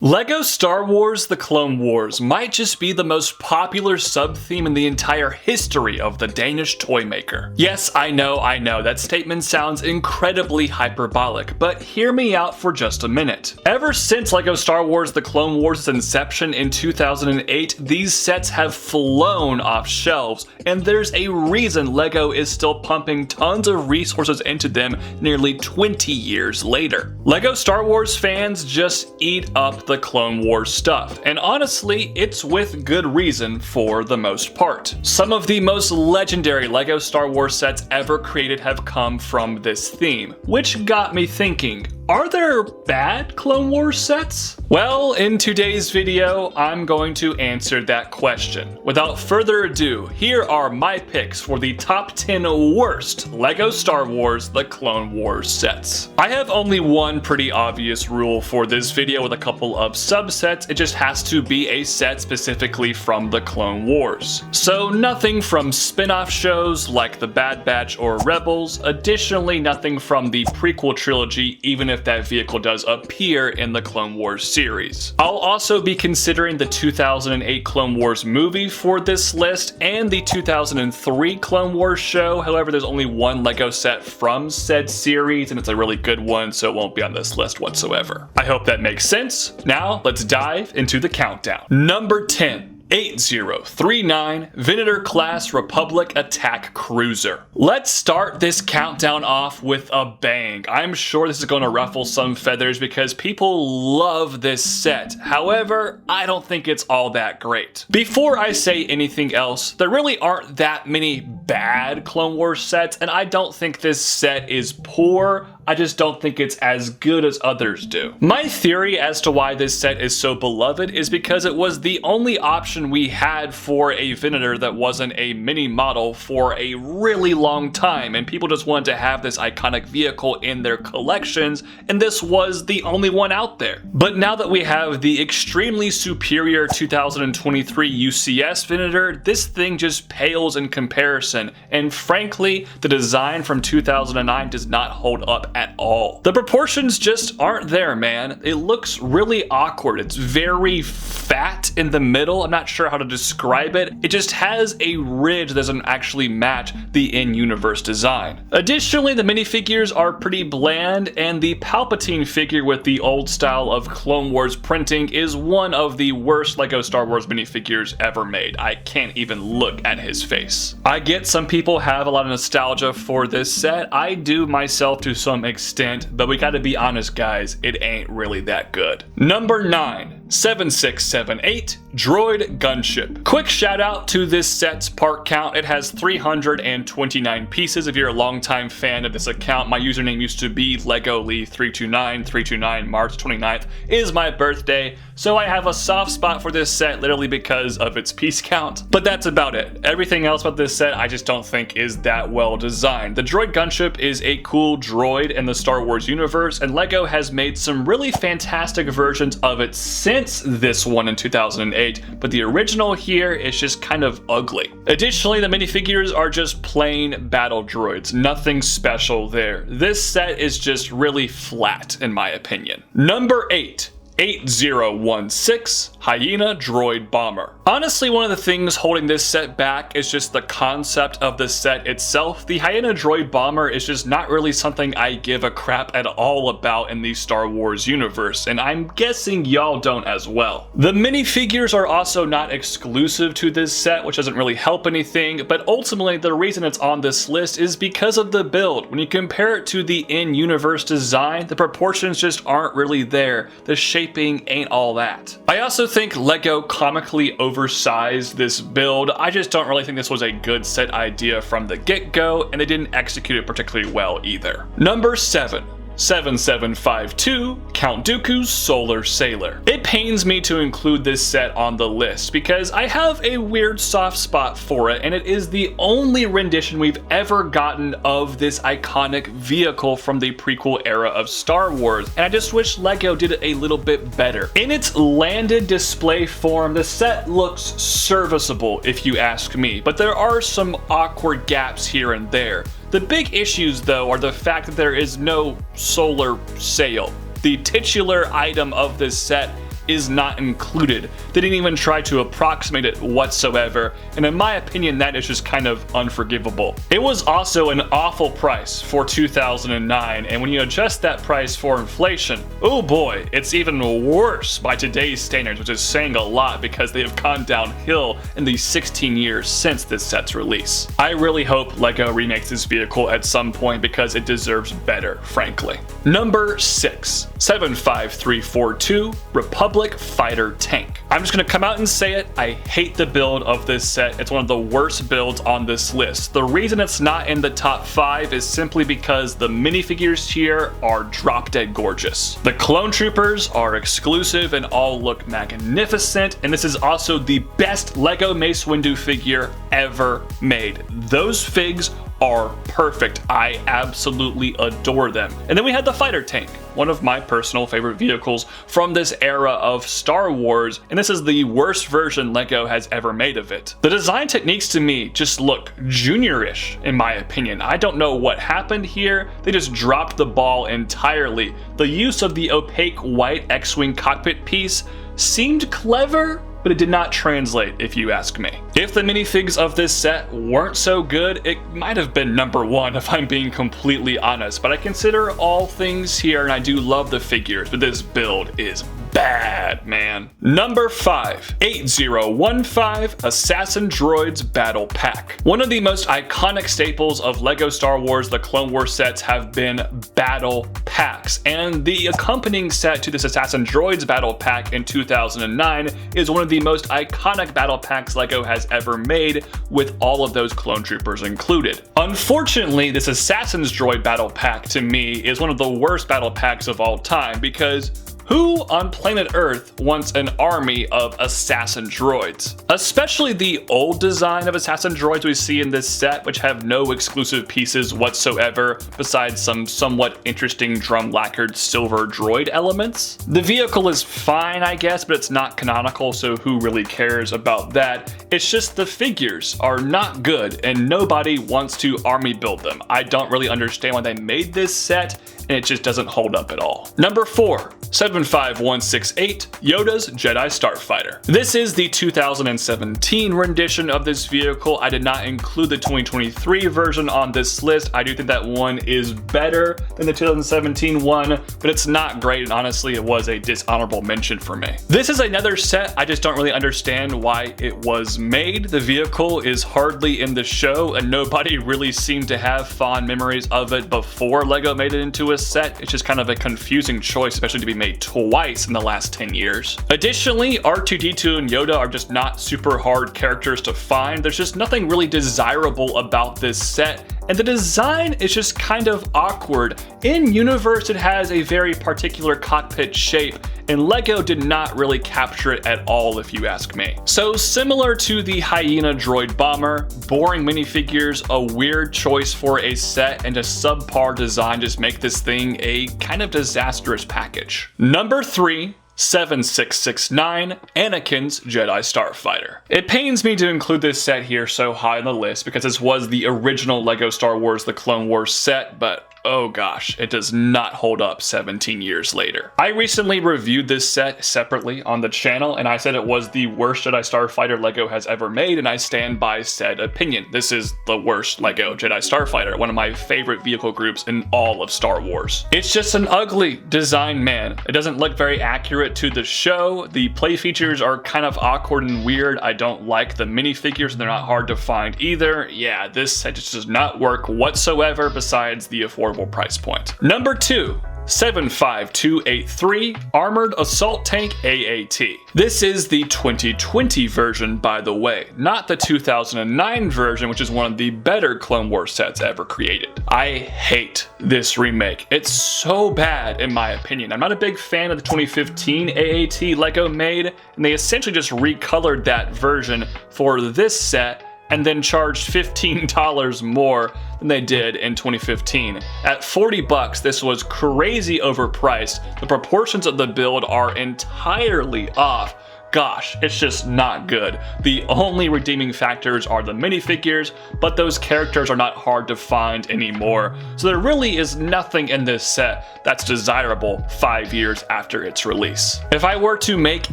LEGO Star Wars The Clone Wars might just be the most popular sub-theme in the entire history of the Danish toy maker. Yes, I know, that statement sounds incredibly hyperbolic, but hear me out for just a minute. Ever since LEGO Star Wars The Clone Wars' inception in 2008, these sets have flown off shelves, and there's a reason LEGO is still pumping tons of resources into them nearly 20 years later. LEGO Star Wars fans just eat up the Clone Wars stuff, and honestly, it's with good reason for the most part. Some of the most legendary LEGO Star Wars sets ever created have come from this theme, which got me thinking, are there bad Clone Wars sets? Well, in today's video, I'm going to answer that question. Without further ado, here are my picks for the top 10 worst LEGO Star Wars The Clone Wars sets. I have only one pretty obvious rule for this video with a couple of subsets. It just has to be a set specifically from the Clone Wars. So nothing from spin-off shows like The Bad Batch or Rebels. Additionally, nothing from the prequel trilogy, even if that vehicle does appear in the Clone Wars series. I'll also be considering the 2008 Clone Wars movie for this list and the 2003 Clone Wars show. However, there's only one LEGO set from said series, and it's a really good one, so it won't be on this list whatsoever. I hope that makes sense. Now, let's dive into the countdown. Number 10. 8039 Venator-Class Republic Attack Cruiser. Let's start this countdown off with a bang. I'm sure this is going to ruffle some feathers because people love this set. However, I don't think it's all that great. Before I say anything else, there really aren't that many bad Clone Wars sets, and I don't think this set is poor. I just don't think it's as good as others do. My theory as to why this set is so beloved is because it was the only option we had for a Venator that wasn't a mini model for a really long time, and people just wanted to have this iconic vehicle in their collections, and this was the only one out there. But now that we have the extremely superior 2023 UCS Venator, this thing just pales in comparison, and frankly, the design from 2009 does not hold up at all. The proportions just aren't there, man. It looks really awkward. It's very fat in the middle. I'm not sure how to describe it. It just has a ridge that doesn't actually match the in-universe design. Additionally, the minifigures are pretty bland, and the Palpatine figure with the old style of Clone Wars printing is one of the worst LEGO Star Wars minifigures ever made. I can't even look at his face. I get some people have a lot of nostalgia for this set. I do myself to some extent, but we gotta be honest, guys, it ain't really that good. Number 9. 7678 Droid Gunship. Quick shout out to this set's part count. It has 329 pieces. If you're a longtime fan of this account, my username used to be LegoLee329. 329 March 29th is my birthday, so I have a soft spot for this set literally because of its piece count. But that's about it. Everything else about this set I just don't think is that well designed. The Droid Gunship is a cool droid in the Star Wars universe, and LEGO has made some really fantastic versions of it since this one in 2008, but the original here is just kind of ugly. Additionally, the minifigures are just plain battle droids, nothing special there. This set is just really flat in my opinion. Number 8. 8016 Hyena Droid Bomber. Honestly, one of the things holding this set back is just the concept of the set itself. The Hyena Droid Bomber is just not really something I give a crap at all about in the Star Wars universe, and I'm guessing y'all don't as well. The minifigures are also not exclusive to this set, which doesn't really help anything, but ultimately the reason it's on this list is because of the build. When you compare it to the in-universe design, the proportions just aren't really there. The shape ain't all that. I also think LEGO comically oversized this build. I just don't really think this was a good set idea from the get-go, and they didn't execute it particularly well either. Number 7. 7752 Count Dooku's Solar Sailor. It pains me to include this set on the list because I have a weird soft spot for it, and it is the only rendition we've ever gotten of this iconic vehicle from the prequel era of Star Wars, and I just wish LEGO did it a little bit better. In its landed display form, the set looks serviceable if you ask me, but there are some awkward gaps here and there. The big issues, though, are the fact that there is no solar sail. The titular item of this set is not included. They didn't even try to approximate it whatsoever, and in my opinion that is just kind of unforgivable. It was also an awful price for 2009, and when you adjust that price for inflation, oh boy, it's even worse by today's standards, which is saying a lot because they have gone downhill in the 16 years since this set's release. I really hope LEGO remakes this vehicle at some point because it deserves better, frankly. Number 6, 75342 Republic Fighter Tank. I'm just gonna come out and say it, I hate the build of this set. It's one of the worst builds on this list. The reason it's not in the top 5 is simply because the minifigures here are drop dead gorgeous. The clone troopers are exclusive and all look magnificent, and this is also the best LEGO Mace Windu figure ever made. Those figs are perfect. I absolutely adore them. And then we had the fighter tank, one of my personal favorite vehicles from this era of Star Wars, and this is the worst version LEGO has ever made of it. The design techniques to me just look juniorish in my opinion. I don't know what happened here. They just dropped the ball entirely. The use of the opaque white X-Wing cockpit piece seemed clever, but it did not translate if you ask me. If the minifigs of this set weren't so good, it might have been number 1 if I'm being completely honest, but I consider all things here and I do love the figures, but this build is bad, man. Number 5, 8015 Assassin Droids Battle Pack. One of the most iconic staples of LEGO Star Wars The Clone Wars sets have been battle packs, and the accompanying set to this Assassin Droids Battle Pack in 2009 is one of the most iconic battle packs LEGO has ever made, with all of those clone troopers included. Unfortunately, this Assassin's Droid Battle Pack to me is one of the worst battle packs of all time because who on planet Earth wants an army of assassin droids? Especially the old design of assassin droids we see in this set, which have no exclusive pieces whatsoever besides some somewhat interesting drum lacquered silver droid elements. The vehicle is fine, I guess, but it's not canonical, so who really cares about that? It's just the figures are not good and nobody wants to army build them. I don't really understand why they made this set, and it just doesn't hold up at all. Number 4, 75168 Yoda's Jedi Starfighter. This is the 2017 rendition of this vehicle. I did not include the 2023 version on this list. I do think that one is better than the 2017 one, but it's not great, and honestly it was a dishonorable mention for me. This is another set I just don't really understand why it was made. The vehicle is hardly in the show and nobody really seemed to have fond memories of it before LEGO made it into a set. It's just kind of a confusing choice, especially to be made twice in the last 10 years. Additionally, R2-D2 and Yoda are just not super hard characters to find. There's just nothing really desirable about this set, and the design is just kind of awkward. In universe, it has a very particular cockpit shape, and LEGO did not really capture it at all if you ask me. So similar to the Hyena droid bomber, boring minifigures, a weird choice for a set, and just subpar design just make this thing a kind of disastrous package. Number 3, 7669 Anakin's Jedi Starfighter. It pains me to include this set here so high on the list because this was the original LEGO Star Wars The Clone Wars set, but oh gosh, it does not hold up 17 years later. I recently reviewed this set separately on the channel, and I said it was the worst Jedi Starfighter LEGO has ever made, and I stand by said opinion. This is the worst LEGO Jedi Starfighter, one of my favorite vehicle groups in all of Star Wars. It's just an ugly design, man. It doesn't look very accurate to the show. The play features are kind of awkward and weird. I don't like the minifigures, and they're not hard to find either. Yeah, this set just does not work whatsoever besides the affordable price point. Number 2, 75283 Armored Assault Tank AAT. This is the 2020 version, by the way, not the 2009 version, which is one of the better Clone Wars sets ever created. I hate this remake. It's so bad in my opinion. I'm not a big fan of the 2015 AAT LEGO made, and they essentially just recolored that version for this set and then charged $15 more than they did in 2015. At 40 bucks, this was crazy overpriced. The proportions of the build are entirely off. gosh, it's just not good. The only redeeming factors are the minifigures, but those characters are not hard to find anymore, so there really is nothing in this set that's desirable 5 years after its release. If I were to make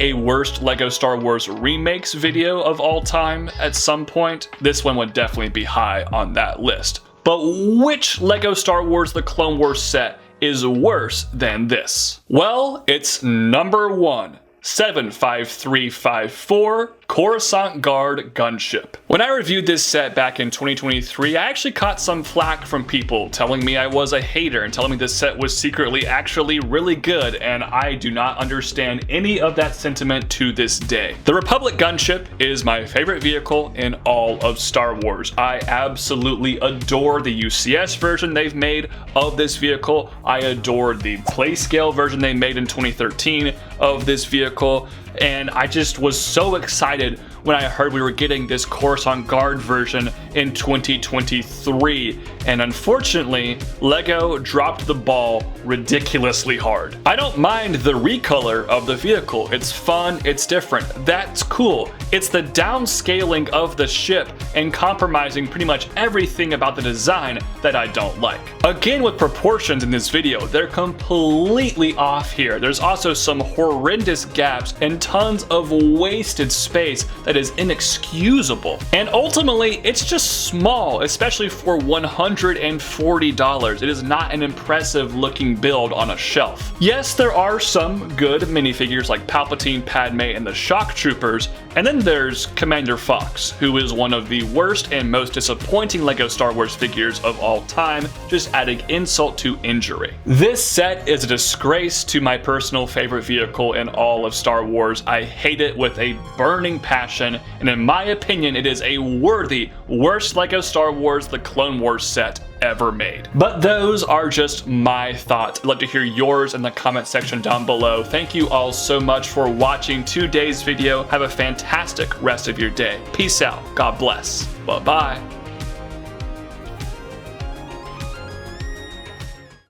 a worst LEGO Star Wars remakes video of all time at some point, this one would definitely be high on that list. But which LEGO Star Wars The Clone Wars set is worse than this? Well, it's number 1. 75354 Coruscant Guard Gunship. When I reviewed this set back in 2023, I actually caught some flack from people telling me I was a hater and telling me this set was secretly actually really good, and I do not understand any of that sentiment to this day. The Republic Gunship is my favorite vehicle in all of Star Wars. I absolutely adore the UCS version they've made of this vehicle. I adored the Playscale version they made in 2013 of this vehicle, and I just was so excited when I heard we were getting this Coruscant Guard version in 2023, and unfortunately, LEGO dropped the ball ridiculously hard. I don't mind the recolor of the vehicle. It's fun, it's different, that's cool. It's the downscaling of the ship and compromising pretty much everything about the design that I don't like. Again, with proportions in this video, they're completely off here. There's also some horrendous gaps and tons of wasted space that is inexcusable. And ultimately, it's just small, especially for $140. It is not an impressive looking build on a shelf. Yes, there are some good minifigures like Palpatine, Padme, and the Shock Troopers, and then there's Commander Fox, who is one of the worst and most disappointing LEGO Star Wars figures of all time, just adding insult to injury. This set is a disgrace to my personal favorite vehicle in all of Star Wars. I hate it with a burning passion, and in my opinion, it is a worthy worst LEGO Star Wars The Clone Wars set ever made. But those are just my thoughts. I'd love to hear yours in the comment section down below. Thank you all so much for watching today's video. Have a fantastic rest of your day. Peace out. God bless. Bye-bye.